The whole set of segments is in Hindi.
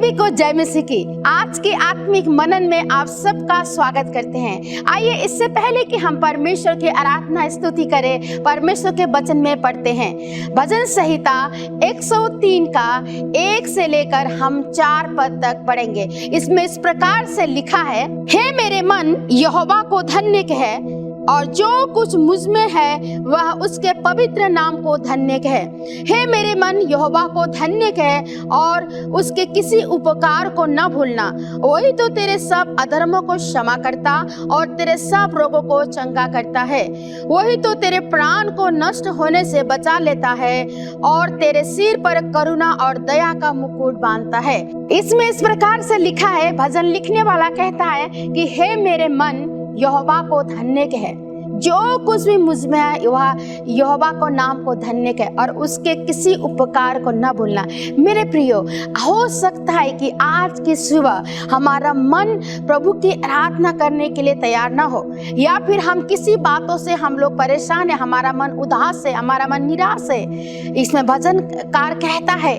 सभी को जय मसीह की। आज के आत्मिक मनन में आप सबका स्वागत करते हैं। आइए इससे पहले कि हम परमेश्वर की आराधना स्तुति करें, परमेश्वर के वचन में पढ़ते हैं। भजन संहिता 103 का 1 से लेकर हम 4 पद तक पढ़ेंगे। इसमें इस प्रकार से लिखा है, हे मेरे मन यहोवा को धन्य कह और जो कुछ मुझ में है वह उसके पवित्र नाम को धन्य कहे। हे मेरे मन यहोवा को धन्य कहे और उसके किसी उपकार को न भूलना। वही तो तेरे सब अधर्मों को क्षमा करता और तेरे सब रोगों को चंगा करता है। वही तो तेरे प्राण को नष्ट होने से बचा लेता है और तेरे सिर पर करुणा और दया का मुकुट बांधता है। इसमें इस प्रकार से लिखा है, भजन लिखने वाला कहता है कि हे मेरे मन यहोवा को धन्य कहे, जो कुछ भी मुझ में है वह यहोवा को नाम को धन्य कहे और उसके किसी उपकार को न भूलना। मेरे प्रियो, हो सकता है कि आज की सुबह हमारा मन प्रभु की आराधना करने के लिए तैयार ना हो, या फिर हम किसी बातों से हम लोग परेशान है, हमारा मन उदास है, हमारा मन निराश है। इसमें भजनकार कहता है,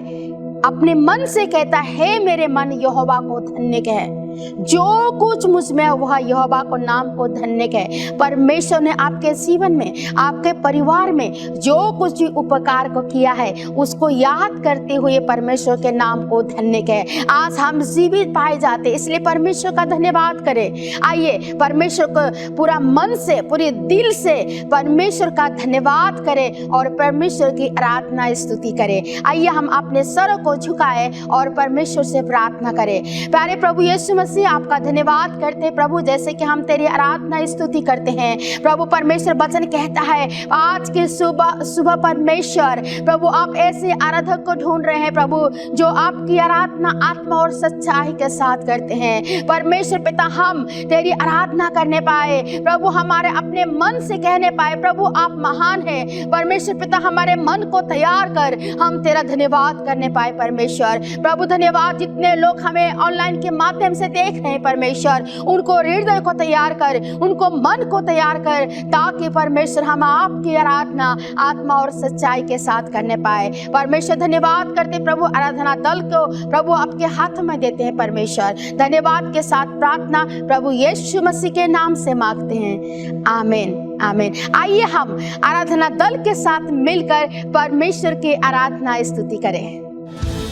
अपने मन से कहता है, हे मेरे मन यहोवा को धन्य कहे, जो कुछ मुझ में वह यहोवा को नाम को धन्य कहे। परमेश्वर ने आपके जीवन में, आपके परिवार में जो कुछ भी उपकार को किया है उसको याद करते हुए परमेश्वर के नाम को धन्य कहे। आज हम जीवित पाए जाते, इसलिए परमेश्वर का धन्यवाद करें। आइए परमेश्वर को पूरा मन से, पूरे दिल से परमेश्वर का धन्यवाद करें और परमेश्वर की आराधना स्तुति करें। आइए हम अपने सर को झुकाएं और परमेश्वर से प्रार्थना करें। प्यारे प्रभु यीशु मसीह, आपका धन्यवाद करते प्रभु, जैसे कि हम तेरी आराधना स्तुति करते हैं। प्रभु परमेश्वर वचन कहता है, आज के सुबह परमेश्वर प्रभु आप ऐसे आराधक को ढूंढ रहे हैं प्रभु, जो आपकी आराधना आत्मा और सच्चाई के साथ करते हैं। परमेश्वर पिता, हम तेरी आराधना करने पाए प्रभु, हमारे अपने मन से कहने पाए प्रभु आप महान है। परमेश्वर पिता, हमारे मन को तैयार कर हम तेरा धन्यवाद करने पाए। परमेश्वर प्रभु धन्यवाद, जितने लोग हमें ऑनलाइन के माध्यम से देख रहे हैं परमेश्वर, उनको हृदय को तैयार कर, उनको मन को तैयार कर, ताकि परमेश्वर हम आपकी आराधना आत्मा और सच्चाई के साथ करने पाए। परमेश्वर धन्यवाद करते प्रभु, आराधना दल को प्रभु आपके हाथ में देते हैं। परमेश्वर धन्यवाद के साथ प्रार्थना प्रभु यीशु मसीह के नाम से मांगते हैं, आमीन आमीन। आइए हम आराधना दल के साथ मिलकर परमेश्वर की आराधना स्तुति करें।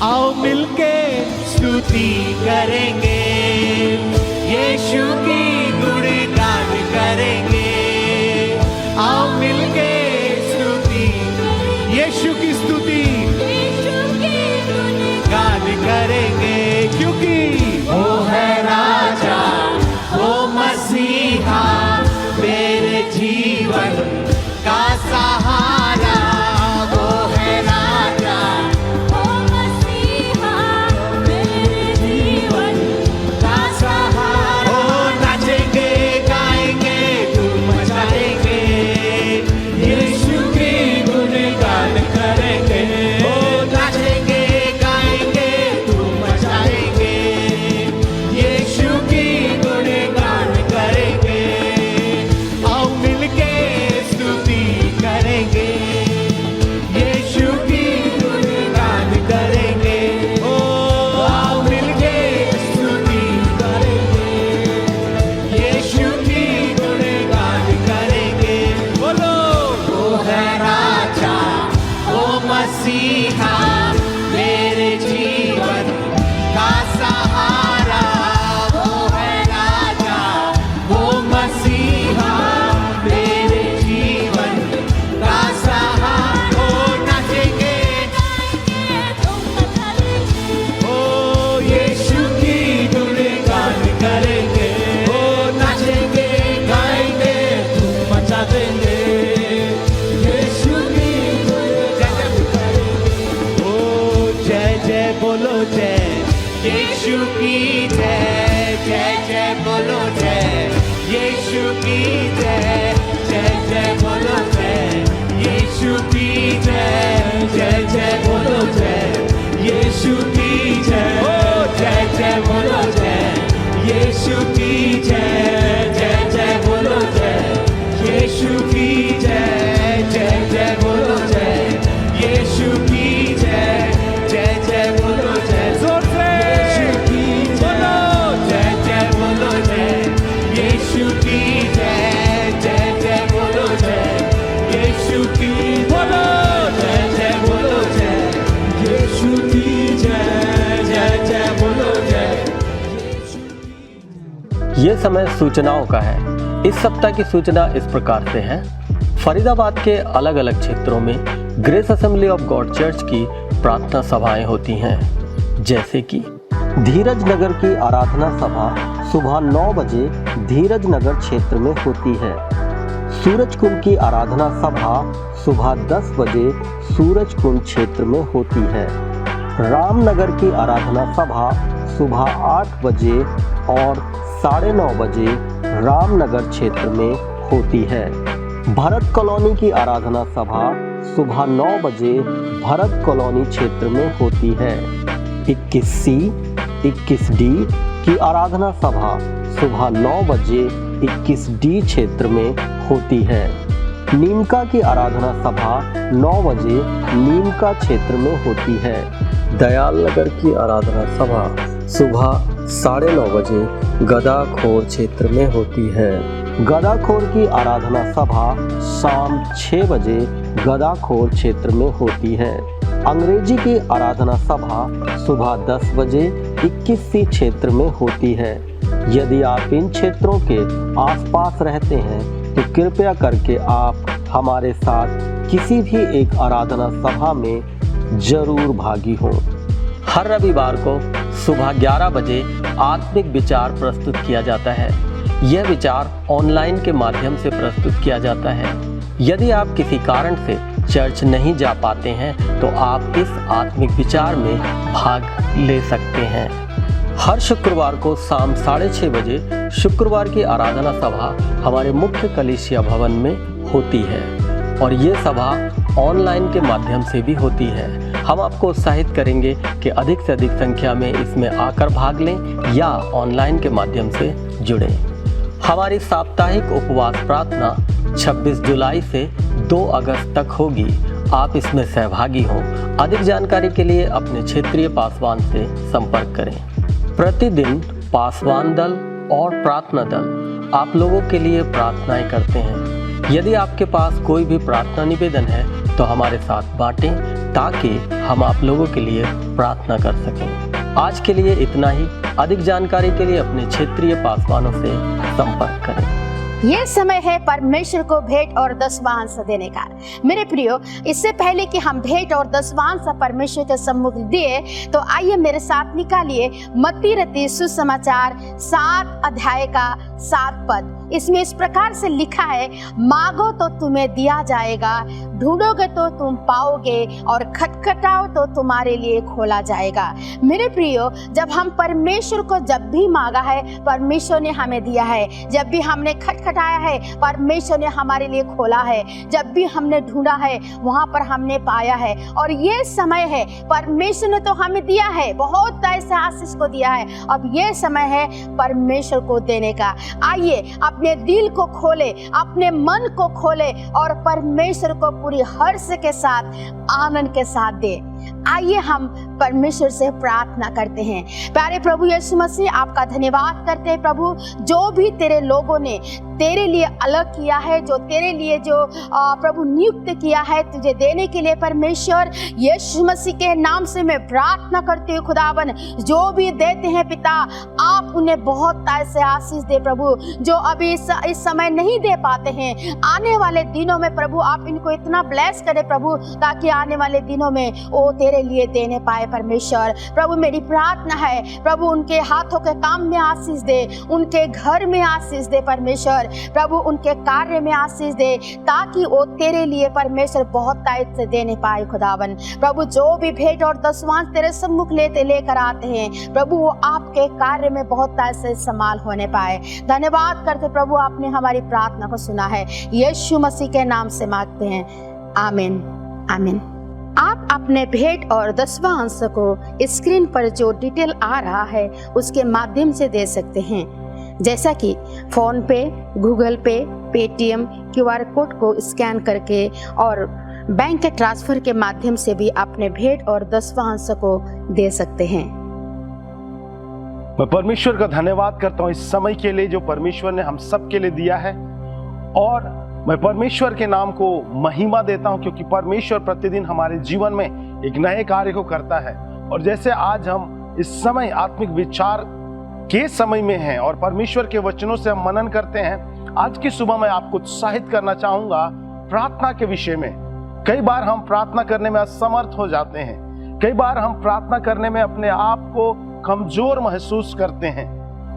आओ मिलके स्तुति करेंगे, यीशु की गुणगान करेंगे। आओ मिलके स्तुति, यीशु की स्तुति गान करेंगे, क्योंकि वो है राजा, वो मसीहा, मेरे जीवन का सहारा। वो है राजा, वो मसीहा, मेरे जीवन का सहारा। ये समय सूचनाओं का है। इस सप्ताह की सूचना इस प्रकार से है। फरीदाबाद के अलग अलग क्षेत्रों में grace assembly of God church की प्रार्थना सभाएं होती हैं, जैसे कि धीरज नगर की आराधना सभा सुबह 9 बजे धीरज नगर क्षेत्र में होती है। सूरज कुंड की आराधना सभा सुबह 10 बजे सूरज कुंड क्षेत्र में होती है। रामनगर की आराधना सभा सुबह 8 बजे और 9:30 बजे रामनगर क्षेत्र में होती है। भरत कॉलोनी की आराधना सभा सुबह 9 बजे भरत कॉलोनी क्षेत्र में होती है। 21C 21D की आराधना सभा सुबह 9 बजे 21D क्षेत्र में होती है। नीमका की आराधना सभा 9 बजे नीमका क्षेत्र में होती है। दयाल नगर की आराधना सभा सुबह 9:30 बजे गदाखोर क्षेत्र में होती है। गदाखोर की आराधना सभा शाम 6 बजे गदाखोर क्षेत्र में होती है। अंग्रेजी की आराधना सभा सुबह 10 बजे 21C क्षेत्र में होती है। यदि आप इन क्षेत्रों के आसपास रहते हैं तो कृपया करके आप हमारे साथ किसी भी एक आराधना सभा में जरूर भागी हों। हर रविवार को सुबह 11 बजे आत्मिक विचार प्रस्तुत किया जाता है। यह विचार ऑनलाइन के माध्यम से प्रस्तुत किया जाता है। यदि आप किसी कारण से चर्च नहीं जा पाते हैं तो आप इस आत्मिक विचार में भाग ले सकते हैं। हर शुक्रवार को शाम 6:30 बजे शुक्रवार की आराधना सभा हमारे मुख्य कलीसिया भवन में होती है और ये सभा ऑनलाइन के माध्यम से भी होती है। हम आपको उत्साहित करेंगे कि अधिक से अधिक संख्या में इसमें आकर भाग लें या ऑनलाइन के माध्यम से जुड़ें। हमारी साप्ताहिक उपवास प्रार्थना 26 जुलाई से 2 अगस्त तक होगी। आप इसमें सहभागी हों। अधिक जानकारी के लिए अपने क्षेत्रीय पासवान से संपर्क करें। प्रतिदिन पासवान दल और प्रार्थना दल आप लोगों के लिए प्रार्थनाएं करते हैं। यदि आपके पास कोई भी प्रार्थना निवेदन है तो हमारे साथ बांटें ताकि हम आप लोगों के लिए प्रार्थना कर सकें। आज के लिए इतना ही। अधिक जानकारी के लिए अपने क्षेत्रीय पासवानों से संपर्क करें। ये समय है परमेश्वर को भेंट और दशवांश देने का। मेरे प्रियो, इससे पहले कि हम भेंट और दशवांश परमेश्वर के सम्मुख दिए तो आइए मेरे साथ निकालिए मत्ती रचित सुसमाचार 7 अध्याय का 7 पद। इसमें इस प्रकार से लिखा है, मांगो तो तुम्हें दिया जाएगा, ढूंढोगे तो तुम पाओगे और खटखटाओ तो तुम्हारे लिए खोला जाएगा। मेरे प्रियो, जब हम परमेश्वर को जब भी मांगा है परमेश्वर ने हमें दिया है। जब भी हमने खटखटाया है परमेश्वर ने हमारे लिए खोला है। जब भी हमने ढूंढा है वहां पर हमने पाया है। और ये समय है, परमेश्वर ने तो हमें दिया है, बहुत ऐसे आशीष को दिया है। अब ये समय है परमेश्वर को देने का। आइए अपने दिल को खोले, अपने मन को खोले और परमेश्वर को पूरी हर्ष के साथ, आनंद के साथ दे। आइए हम परमेश्वर से प्रार्थना करते हैं। प्यारे प्रभु यीशु मसीह, आपका धन्यवाद करते हैं प्रभु, जो भी तेरे लोगों ने तेरे लिए अलग किया है, जो तेरे लिए जो प्रभु नियुक्त किया है तुझे देने के लिए, परमेश्वर यीशु मसीह के नाम से मैं प्रार्थना करती हूँ खुदावन, जो भी देते हैं पिता आप उन्हें बहुत ऐसे आशीष दे प्रभु, जो अभी इस समय नहीं दे पाते हैं। आने वाले दिनों में प्रभु आप इनको इतना ब्लेस करें प्रभु, ताकि आने वाले दिनों में वो तेरे लिए देने पाए परमेश्वर। प्रभु मेरी प्रार्थना है प्रभु, उनके हाथों के काम में आशीष दे, उनके घर में आशीष दे परमेश्वर, प्रभु उनके कार्य में आशीष दे, ताकि वो तेरे लिए परमेश्वर बहुत तायत से देने पाए खुदावन। प्रभु जो भी भेंट और दशवांश तेरे सम्मुख लेकर आते हैं प्रभु, वो आपके कार्य में बहुत तायत से इस्तेमाल होने पाए। धन्यवाद करते प्रभु, आपने हमारी प्रार्थना को सुना है। यीशु मसीह के नाम से मांगते हैं, आमीन आमीन। आप अपने भेंट और दशवांश को स्क्रीन पर जो डिटेल आ रहा है उसके माध्यम से दे सकते हैं, जैसा कि फोन पे, गूगल पे, पेटीएम, QR कोड को स्कैन करके और बैंक के ट्रांसफर के माध्यम से भी अपने भेंट और दशवांश को दे सकते हैं। मैं परमेश्वर का धन्यवाद करता हूँ इस समय के लिए जो परमेश्वर ने हम सब के लिए दिया है, और मैं परमेश्वर के नाम को महिमा देता हूँ क्योंकि परमेश्वर प्रतिदिन हमारे जीवन में एक नए कार्य को करता है। और जैसे आज हम इस समय आत्मिक विचार के समय में हैं और परमेश्वर के वचनों से हम मनन करते हैं। आज की सुबह मैं आपको उत्साहित करना चाहूंगा प्रार्थना के विषय में। कई बार हम प्रार्थना करने में असमर्थ हो जाते हैं, कई बार हम प्रार्थना करने में अपने आप को कमजोर महसूस करते हैं,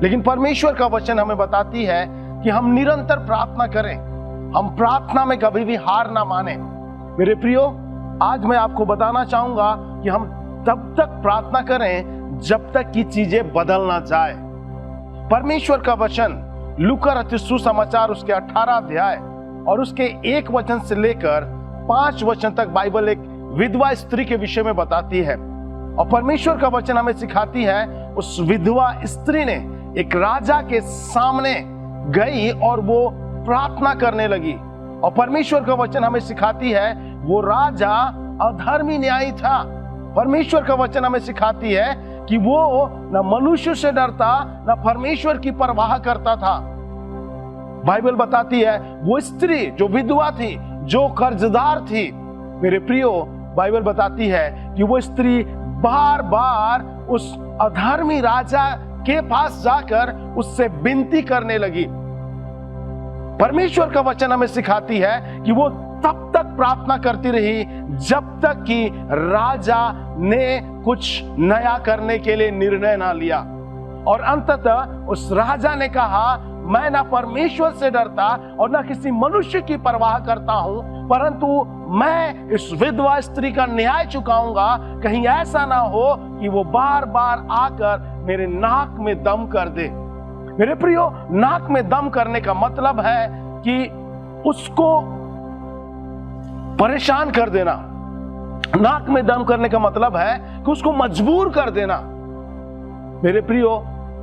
लेकिन परमेश्वर का वचन हमें बताती है कि हम निरंतर प्रार्थना करें, हम प्रार्थना में कभी भी हार ना माने। मेरे प्रियो, आज मैं आपको बताना चाहूंगा कि हम तब तक प्रार्थना करें जब तक कि चीजें बदल ना जाए। परमेश्वर का वचन लूका रचित सुसमाचार उसके 18 अध्याय और उसके 1 वचन से लेकर 5 वचन तक बाइबल एक विधवा स्त्री के विषय में बताती है। और परमेश्वर का वचन हमें सिखाती है, उस विधवा स्त्री ने एक राजा के सामने गई और वो प्रार्थना करने लगी। और परमेश्वर का वचन हमें सिखाती है, वो राजा अधर्मी न्यायी था। परमेश्वर का वचन हमें सिखाती है कि वो न मनुष्य से डरता न परमेश्वर की परवाह करता था। बाइबल बताती है वो स्त्री जो विधवा थी, जो कर्जदार थी, मेरे प्रियो, बाइबल बताती है कि वो स्त्री बार बार उस अधर्मी राजा के पास जाकर उससे विनती करने लगी। परमेश्वर का वचन हमें सिखाती है कि वो तब तक प्रार्थना करती रही जब तक कि राजा ने कुछ नया करने के लिए निर्णय ना लिया। और अंततः उस राजा ने कहा, मैं ना परमेश्वर से डरता और ना किसी मनुष्य की परवाह करता हूं, परंतु मैं इस विधवा स्त्री का न्याय चुकाऊंगा। कहीं ऐसा ना हो कि वो बार बार आकर मेरे नाक में दम कर दे। मेरे प्रियो, नाक में दम करने का मतलब है कि उसको परेशान कर देना। नाक में दम करने का मतलब है कि उसको मजबूर कर देना। मेरे प्रियो,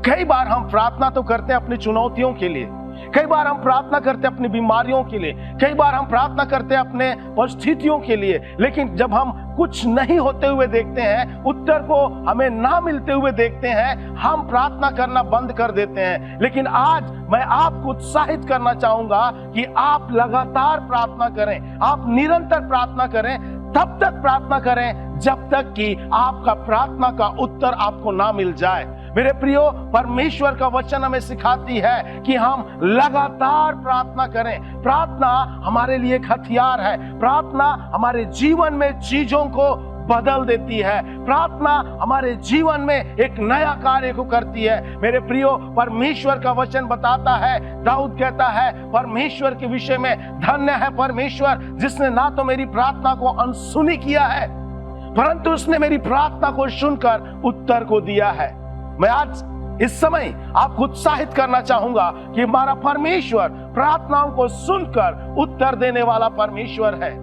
कई बार हम प्रार्थना तो करते हैं अपनी चुनौतियों के लिए, कई बार हम प्रार्थना करते हैं अपनी बीमारियों के लिए, कई बार हम प्रार्थना करते हैं अपने परिस्थितियों के लिए, लेकिन जब हम कुछ नहीं होते हुए देखते हैं, उत्तर को हमें ना मिलते हुए देखते हैं, हम प्रार्थना करना बंद कर देते हैं। लेकिन आज मैं आपको उत्साहित करना चाहूंगा कि आप लगातार प्रार्थना करें, आप निरंतर प्रार्थना करें, तब तक प्रार्थना करें जब तक कि आपका प्रार्थना का उत्तर आपको ना मिल जाए। मेरे प्रियो, परमेश्वर का वचन हमें सिखाती है कि हम लगातार प्रार्थना करें। प्रार्थना हमारे लिए एक हथियार है। प्रार्थना हमारे जीवन में चीजों को बदल देती है। प्रार्थना हमारे जीवन में एक नया कार्य को करती है। मेरे प्रियो, परमेश्वर का वचन बताता है, दाऊद कहता है परमेश्वर के विषय में, धन्य है परमेश्वर जिसने ना तो मेरी प्रार्थना को अनसुनी किया है, परंतु उसने मेरी प्रार्थना को सुनकर उत्तर को दिया है। मैं आज इस समय आपको उत्साहित करना चाहूंगा कि हमारा परमेश्वर प्रार्थनाओं को सुनकर उत्तर देने वाला परमेश्वर है।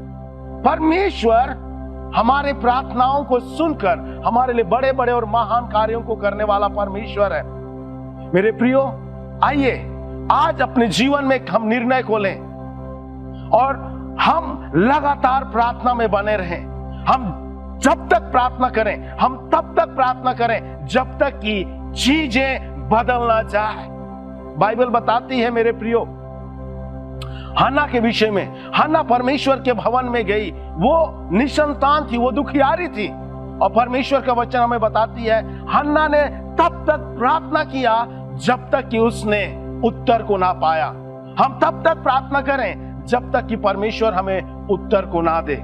परमेश्वर हमारे प्रार्थनाओं को सुनकर हमारे लिए बड़े बड़े और महान कार्यों को करने वाला परमेश्वर है। मेरे प्रियो, आइए आज अपने जीवन में हम निर्णय को लें और हम लगातार प्रार्थना में बने रहें। हम जब तक प्रार्थना करें, हम तब तक प्रार्थना करें जब तक कि चीजें बदल ना जाए। बाइबल बताती है मेरे प्रियो, हन्ना के विषय में। हन्ना परमेश्वर के भवन में गई, वो निसंतान थी, वो दुखियारी थी, और परमेश्वर का वचन हमें बताती है हन्ना ने तब तक प्रार्थना किया जब तक कि उसने उत्तर को ना पाया। हम तब तक प्रार्थना करें जब तक कि परमेश्वर हमें उत्तर को ना दे।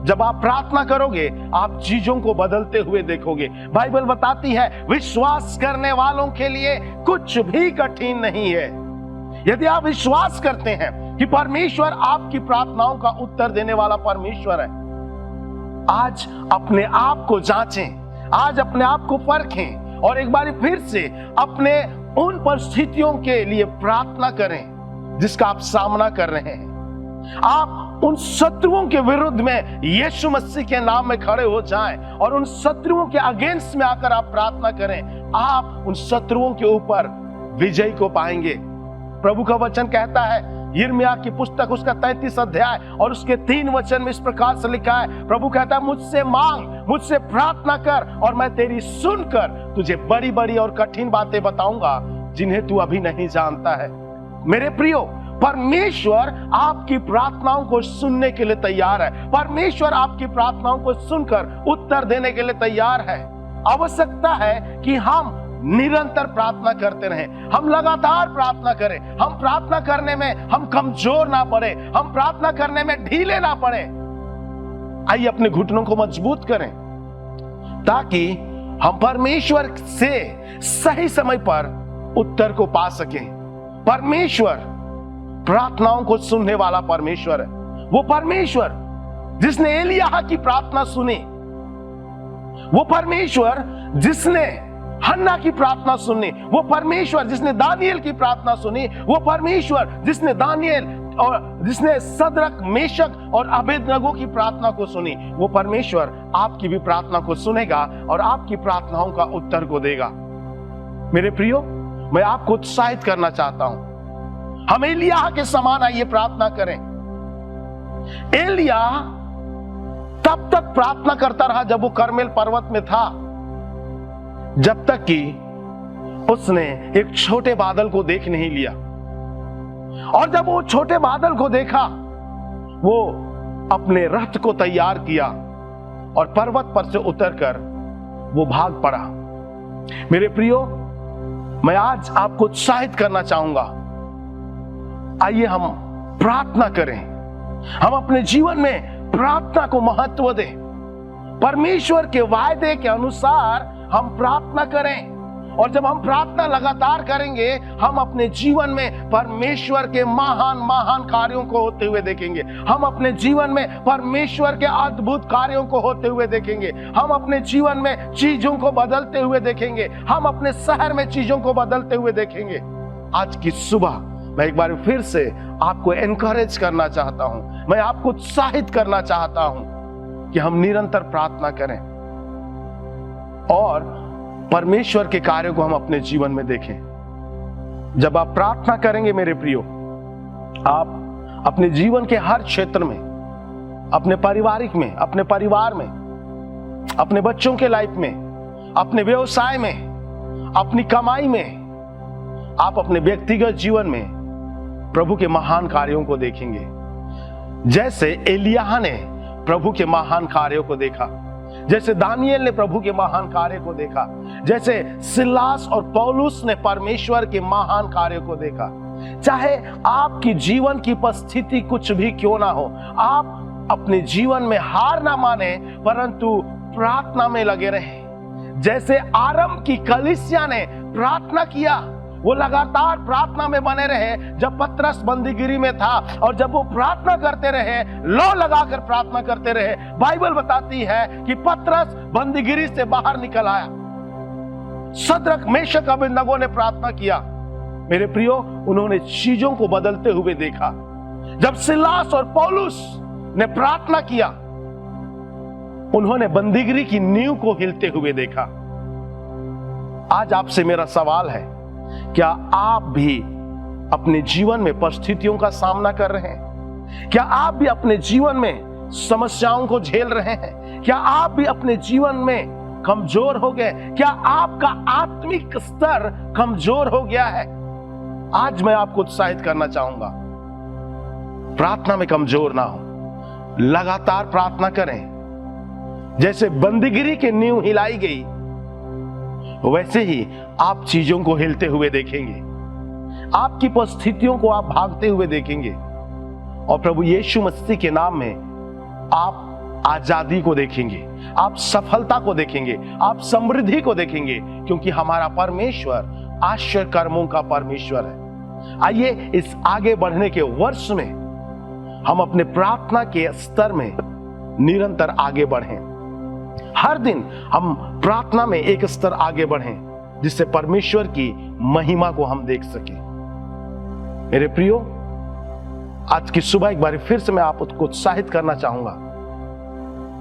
जब आप प्रार्थना करोगे, आप चीजों को बदलते हुए देखोगे। बाइबल बताती है विश्वास करने वालों के लिए कुछ भी कठिन नहीं है। यदि आप विश्वास करते हैं कि परमेश्वर आपकी प्रार्थनाओं का उत्तर देने वाला परमेश्वर है, आज अपने आप को जांचें, आज अपने आप को परखें और एक बार फिर से अपने उन परिस्थितियों के लिए प्रार्थना करें जिसका आप सामना कर रहे हैं। आप उन शत्रुओं के विरुद्ध में यीशु मसीह के नाम में खड़े हो जाएं और उन शत्रुओं के अगेंस्ट में आकर आप प्रार्थना करें। आप उन शत्रुओं के ऊपर विजय को पाएंगे। प्रभु का वचन कहता है, यिर्मयाह की पुस्तक उसका 33 अध्याय और उसके 3 वचन में इस प्रकार से लिखा है, प्रभु कहता है मुझसे मांग, मुझसे प्रार्थना कर और मैं तेरी सुनकर तुझे बड़ी बड़ी और कठिन बातें बताऊंगा जिन्हें तू अभी नहीं जानता है। मेरे प्रियो, परमेश्वर आपकी प्रार्थनाओं को सुनने के लिए तैयार है। परमेश्वर आपकी प्रार्थनाओं को सुनकर उत्तर देने के लिए तैयार है। आवश्यकता है कि हम निरंतर प्रार्थना करते रहें, हम लगातार प्रार्थना करें, हम प्रार्थना करने में हम कमजोर ना पड़े, हम प्रार्थना करने में ढीले ना पड़े। आइए अपने घुटनों को मजबूत करें ताकि हम परमेश्वर से सही समय पर उत्तर को पा सकें। परमेश्वर प्रार्थनाओं को सुनने वाला परमेश्वर है। वो परमेश्वर जिसने एलिय्याह की प्रार्थना सुनी, वो परमेश्वर जिसने हन्ना की प्रार्थना सुनी, वो परमेश्वर जिसने दानियेल की प्रार्थना सुनी, वो परमेश्वर जिसने दानियेल और जिसने सदरक, मेशक और अबेदनगो की प्रार्थना को सुनी, वो परमेश्वर आपकी भी प्रार्थना को सुनेगा और आपकी प्रार्थनाओं का उत्तर को देगा। मेरे प्रियो, मैं आपको उत्साहित करना चाहता हूं, हम एलिय्याह के समान आइए प्रार्थना करें। एलिय्याह तब तक प्रार्थना करता रहा जब वो कर्मेल पर्वत में था, जब तक कि उसने एक छोटे बादल को देख नहीं लिया। और जब वो छोटे बादल को देखा, वो अपने रथ को तैयार किया और पर्वत पर से उतरकर वो भाग पड़ा। मेरे प्रियो, मैं आज आपको उत्साहित करना चाहूंगा, आइए हम प्रार्थना करें, हम अपने जीवन में प्रार्थना को महत्व दें, परमेश्वर के वायदे के अनुसार हम प्रार्थना करें। और जब हम प्रार्थना लगातार करेंगे, हम अपने जीवन में परमेश्वर के महान महान कार्यों को होते हुए देखेंगे, हम अपने जीवन में परमेश्वर के अद्भुत कार्यों को होते हुए देखेंगे, हम अपने जीवन में चीजों को बदलते हुए देखेंगे, हम अपने शहर में चीजों को बदलते हुए देखेंगे। आज की सुबह मैं एक बार फिर से आपको एनकरेज करना चाहता हूं, मैं आपको उत्साहित करना चाहता हूं कि हम निरंतर प्रार्थना करें और परमेश्वर के कार्यों को हम अपने जीवन में देखें। जब आप प्रार्थना करेंगे मेरे प्रियो, आप अपने जीवन के हर क्षेत्र में, अपने पारिवारिक में, अपने परिवार में, अपने बच्चों के लाइफ में, अपने व्यवसाय में, अपनी कमाई में, आप अपने व्यक्तिगत जीवन में प्रभु के महान कार्यों को देखेंगे। जैसे एलिय्याह ने प्रभु के महान कार्यों को देखा, जैसे दानियेल ने प्रभु के महान कार्य को देखा, जैसे सिलास और पौलुस ने परमेश्वर के महान कार्य को देखा। चाहे आपकी जीवन की परिस्थिति कुछ भी क्यों ना हो, आप अपने जीवन में हार ना माने, परंतु प्रार्थना में लगे रहें। जैसे आरंभ की कलीसिया ने प्रार्थना किया, वो लगातार प्रार्थना में बने रहे। जब पतरस बंदीगिरी में था और जब वो प्रार्थना करते रहे, लौ लगाकर प्रार्थना करते रहे, बाइबल बताती है कि पतरस बंदीगिरी से बाहर निकल आया। सदरक, मेशक, अबेदनगो ने प्रार्थना किया। मेरे प्रियो, उन्होंने चीजों को बदलते हुए देखा। जब सिलास और पौलुस ने प्रार्थना किया, उन्होंने बंदीगिरी की नींव को हिलते हुए देखा। आज आपसे मेरा सवाल है, क्या आप भी अपने जीवन में परिस्थितियों का सामना कर रहे हैं? क्या आप भी अपने जीवन में समस्याओं को झेल रहे हैं? क्या आप भी अपने जीवन में कमजोर हो गए? क्या आपका आत्मिक स्तर कमजोर हो गया है? आज मैं आपको उत्साहित करना चाहूंगा, प्रार्थना में कमजोर ना हो, लगातार प्रार्थना करें। जैसे बंदीगिरी की नींव हिलाई गई, वैसे ही आप चीजों को हिलते हुए देखेंगे, आपकी परिस्थितियों को आप भागते हुए देखेंगे और प्रभु यीशु मसीह के नाम में आप आजादी को देखेंगे, आप सफलता को देखेंगे, आप समृद्धि को देखेंगे, क्योंकि हमारा परमेश्वर आश्चर्य कर्मों का परमेश्वर है। आइए इस आगे बढ़ने के वर्ष में हम अपने प्रार्थना के स्तर में निरंतर आगे बढ़ें। हर दिन हम प्रार्थना में एक स्तर आगे बढ़ें, जिससे परमेश्वर की महिमा को हम देख सकें। मेरे प्रियो, आज की सुबह एक बार फिर से मैं आपको उत्साहित करना चाहूंगा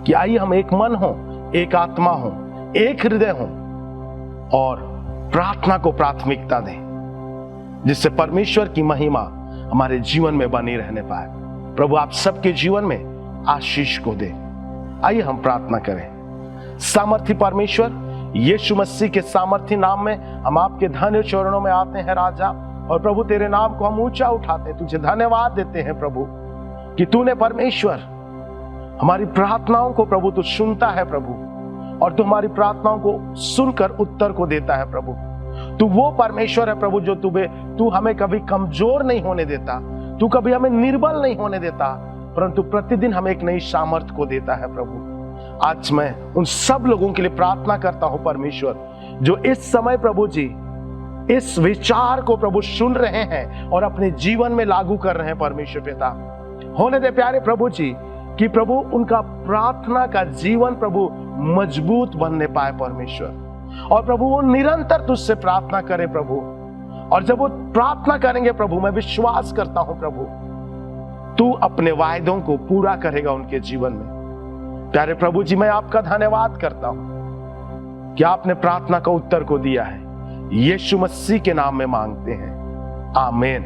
कि आइए हम एक मन हो, एक आत्मा हो, एक हृदय हो और प्रार्थना को प्राथमिकता दें, जिससे परमेश्वर की महिमा हमारे जीवन में बनी रहने पाए। प्रभु आप सबके जीवन में आशीष को दे। आइए हम प्रार्थना करें। सामर्थी परमेश्वर, यीशु मसीह के सामर्थी नाम में हम आपके धन्य चरणों में आते हैं राजा, और प्रभु तेरे नाम को हम ऊंचा उठाते हैं, तुझे धन्यवाद देते हैं प्रभु कि तूने परमेश्वर हमारी प्रार्थनाओं को प्रभु तू सुनता है प्रभु, और तू हमारी प्रार्थनाओं को सुनकर उत्तर को देता है प्रभु। तू वो परमेश्वर है प्रभु जो तू हमें कभी कमजोर नहीं होने देता, तू कभी हमें निर्बल नहीं होने देता, परंतु प्रतिदिन हमें एक नई सामर्थ्य को देता है प्रभु। आज मैं उन सब लोगों के लिए प्रार्थना करता हूं परमेश्वर, जो इस समय प्रभु जी इस विचार को प्रभु सुन रहे हैं और अपने जीवन में लागू कर रहे हैं परमेश्वर पिता। होने दे प्यारे प्रभु जी कि प्रभु उनका प्रार्थना का जीवन प्रभु मजबूत बनने पाए परमेश्वर, और प्रभु वो निरंतर तुझसे प्रार्थना करे प्रभु। और जब वो प्रार्थना करेंगे प्रभु, मैं विश्वास करता हूं प्रभु तू अपने वायदों को पूरा करेगा उनके जीवन में। प्यारे प्रभु जी, मैं आपका धन्यवाद करता हूं कि आपने प्रार्थना का उत्तर को दिया है। यीशु मसीह के नाम में मांगते हैं, आमीन।